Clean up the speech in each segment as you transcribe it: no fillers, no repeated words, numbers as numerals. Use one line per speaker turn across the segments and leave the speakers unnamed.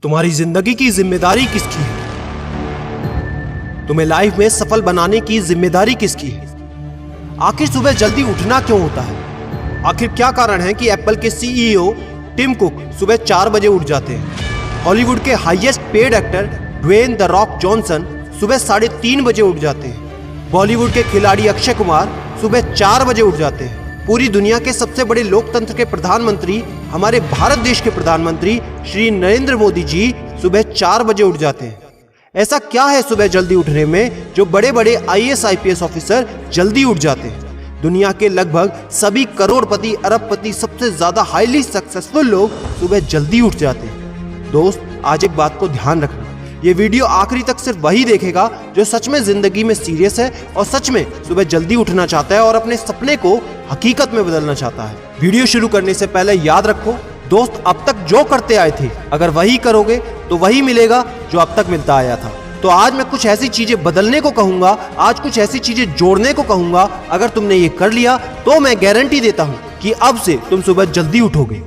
तुम्हारी जिंदगी की जिम्मेदारी किसकी है? तुम्हें लाइफ में सफल बनाने की जिम्मेदारी किसकी है? आखिर सुबह जल्दी उठना क्यों होता है? आखिर क्या कारण है कि एप्पल के सीईओ टिम कुक सुबह 4 बजे उठ जाते हैं? हॉलीवुड के highest paid actor Dwayne the Rock Johnson सुबह 3:30 बजे उठ जाते हैं। बॉलीवुड के खिलाड़ी अक्षय कुमार सुबह 4 बजे उठ जाते हैं। पूरी दुनिया के सबसे बड़े लोकतंत्र के प्रधानमंत्री, हमारे भारत देश के प्रधानमंत्री श्री नरेंद्र मोदी जी सुबह 4 बजे उठ जाते हैं। ऐसा क्या है सुबह जल्दी उठने में जो बड़े बड़े आईएएस आईपीएस ऑफिसर जल्दी उठ जाते हैं? दुनिया के लगभग सभी करोड़पति, अरबपति, सबसे ज्यादा हाईली सक्सेसफुल लोग सुबह जल्दी उठ जाते हैं। दोस्त, आज एक बात को ध्यान रखना, ये वीडियो आखिरी तक सिर्फ वही देखेगा जो सच में जिंदगी में सीरियस है और सच में सुबह जल्दी उठना चाहता है और अपने सपने को हकीकत में बदलना चाहता है। वीडियो शुरू करने से पहले याद रखो दोस्त, अब तक जो करते आए थे अगर वही करोगे तो वही मिलेगा जो अब तक मिलता आया था। तो आज मैं कुछ ऐसी चीजें बदलने को कहूंगा, आज कुछ ऐसी चीजें जोड़ने को कहूंगा। अगर तुमने ये कर लिया तो मैं गारंटी देता हूं कि अब से तुम सुबह जल्दी उठोगे।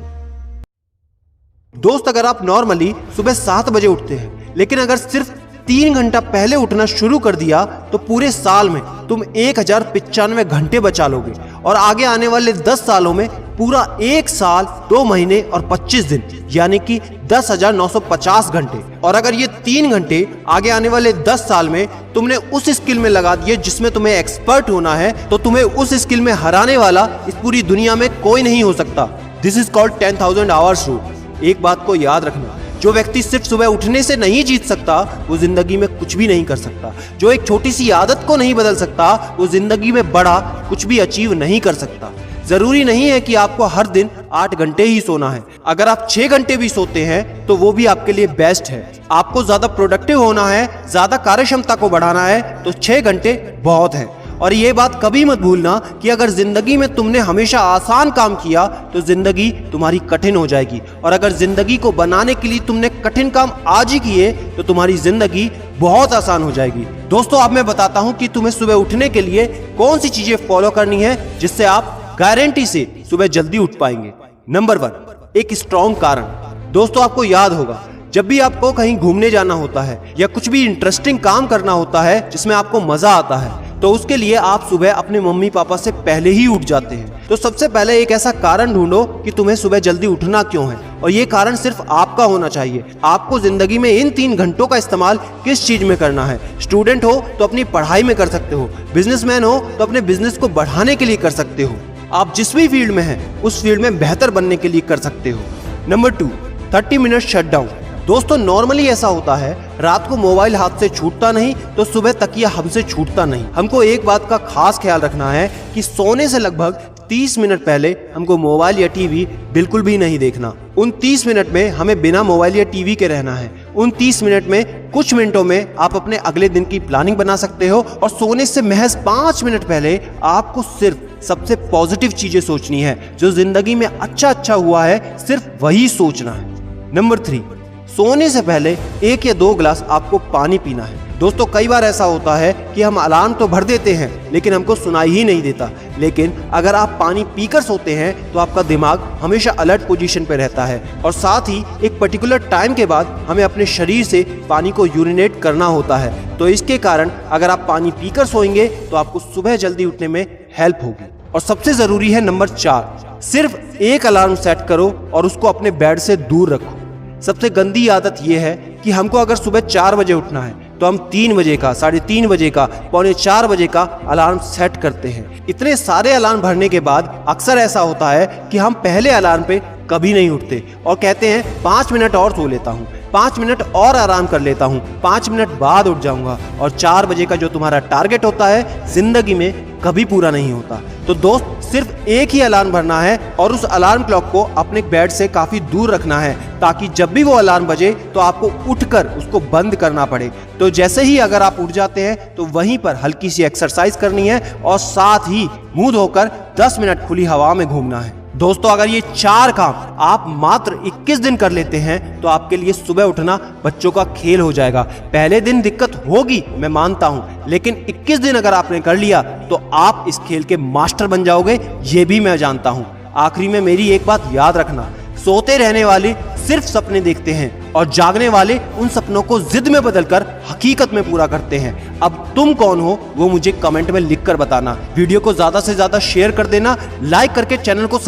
दोस्त, अगर आप नॉर्मली सुबह 7 बजे उठते हैं लेकिन अगर सिर्फ 3 घंटा पहले उठना शुरू कर दिया तो पूरे साल में तुम 1095 घंटे बचा लोगे और आगे आने वाले 10 सालों में पूरा 1 साल 2 महीने और 25 दिन यानी कि 10,950 घंटे। और अगर ये 3 घंटे आगे आने वाले 10 साल में तुमने उस स्किल में लगा दिए जिसमें तुम्हें एक्सपर्ट होना है तो तुम्हें उस स्किल में हराने वाला इस पूरी दुनिया में कोई नहीं हो सकता। This is called 10,000 hours rule. एक बात को याद रखना, जो व्यक्ति सिर्फ सुबह उठने से नहीं जीत सकता वो जिंदगी में कुछ भी नहीं कर सकता। जो एक छोटी सी आदत को नहीं बदल सकता वो जिंदगी में बड़ा कुछ भी अचीव नहीं कर सकता। जरूरी नहीं है कि आपको हर दिन 8 घंटे ही सोना है। अगर आप 6 घंटे भी सोते हैं तो वो भी आपके लिए बेस्ट है। आपको ज्यादा प्रोडक्टिव होना है, ज्यादा कार्यक्षमता को बढ़ाना है तो 6 घंटे बहुत है। और ये बात कभी मत भूलना कि अगर जिंदगी में तुमने हमेशा आसान काम किया तो जिंदगी तुम्हारी कठिन हो जाएगी और अगर जिंदगी को बनाने के लिए तुमने कठिन काम आज ही किए तो तुम्हारी जिंदगी बहुत आसान हो जाएगी। दोस्तों, अब मैं बताता हूं कि तुम्हें सुबह उठने के लिए कौन सी चीजें फॉलो करनी है जिससे आप गारंटी से सुबह जल्दी उठ पाएंगे। नंबर 1, एक स्ट्रॉन्ग कारण। दोस्तों, आपको याद होगा जब भी आपको कहीं घूमने जाना होता है या कुछ भी इंटरेस्टिंग काम करना होता है जिसमें आपको मजा आता है तो उसके लिए आप सुबह अपने मम्मी पापा से पहले ही उठ जाते हैं। तो सबसे पहले एक ऐसा कारण ढूंढो कि तुम्हें सुबह जल्दी उठना क्यों है और ये कारण सिर्फ आपका होना चाहिए। आपको जिंदगी में इन 3 घंटों का इस्तेमाल किस चीज में करना है? स्टूडेंट हो तो अपनी पढ़ाई में कर सकते हो, बिजनेसमैन हो तो अपने बिजनेस को बढ़ाने के लिए कर सकते हो, आप जिस भी फील्ड में हैं उस फील्ड में बेहतर बनने के लिए कर सकते हो। Number 2, 30 minute shutdown. दोस्तों, नॉर्मली ऐसा होता है रात को मोबाइल हाथ से छूटता नहीं तो सुबह तकिया हमसे छूटता नहीं। हमको एक बात का खास ख्याल रखना है कि सोने से लगभग 30 मिनट पहले हमको मोबाइल या टीवी बिल्कुल भी नहीं देखना। उन 30 मिनट में हमें बिना मोबाइल या टीवी के रहना है। उन 30 मिनट में कुछ मिनटों में आप अपने अगले दिन की प्लानिंग बना सकते हो और सोने से महज 5 मिनट पहले आपको सिर्फ सबसे पॉजिटिव चीजें सोचनी है। जो जिंदगी में अच्छा हुआ है सिर्फ वही सोचना है। नंबर 3, सोने से पहले 1 या 2 गिलास आपको पानी पीना है। दोस्तों, कई बार ऐसा होता है कि हम अलार्म तो भर देते हैं लेकिन हमको सुनाई ही नहीं देता। लेकिन अगर आप पानी पीकर सोते हैं तो आपका दिमाग हमेशा अलर्ट पोजीशन पे रहता है और साथ ही एक पर्टिकुलर टाइम के बाद हमें अपने शरीर से पानी को यूरिनेट करना होता है। तो इसके कारण अगर आप पानी पीकर सोएंगे तो आपको सुबह जल्दी उठने में हेल्प होगी। और सबसे जरूरी है नंबर 4, सिर्फ एक अलार्म सेट करो और उसको अपने बेड से दूर रखो। सबसे गंदी आदत यह है कि हमको अगर सुबह 4 बजे उठना है तो हम 3 बजे का, 3:30 बजे का, 3:45 बजे का अलार्म सेट करते हैं। इतने सारे अलार्म भरने के बाद अक्सर ऐसा होता है कि हम पहले अलार्म पे कभी नहीं उठते और कहते हैं 5 मिनट और सो लेता हूँ, 5 मिनट और आराम कर लेता हूँ, 5 मिनट बाद उठ जाऊंगा। और 4 बजे का जो तुम्हारा टारगेट होता है जिंदगी में कभी पूरा नहीं होता। तो दोस्त, सिर्फ एक ही अलार्म भरना है और उस अलार्म क्लॉक को अपने बेड से काफी दूर रखना है ताकि जब भी वो अलार्म बजे तो आपको उठकर उसको बंद करना पड़े। तो जैसे ही अगर आप उठ जाते हैं तो वहीं पर हल्की सी एक्सरसाइज करनी है और साथ ही मुंह धोकर 10 मिनट खुली हवा में घूमना है। दोस्तों, अगर ये 4 काम आप मात्र 21 दिन कर लेते हैं तो आपके लिए सुबह उठना बच्चों का खेल हो जाएगा। पहले दिन दिक्कत होगी, मैं मानता हूं, लेकिन 21 दिन अगर आपने कर लिया तो आप इस खेल के मास्टर बन जाओगे, ये भी मैं जानता हूं। आखिरी में मेरी एक बात याद रखना, सोते रहने वाले सिर्फ सपने देखते हैं और जागने वाले उन सपनों को जिद में बदलकर हकीकत में पूरा करते हैं। अब तुम कौन हो वो मुझे कमेंट में लिखकर बताना। वीडियो को ज्यादा से ज्यादा शेयर कर देना, लाइक करके चैनल को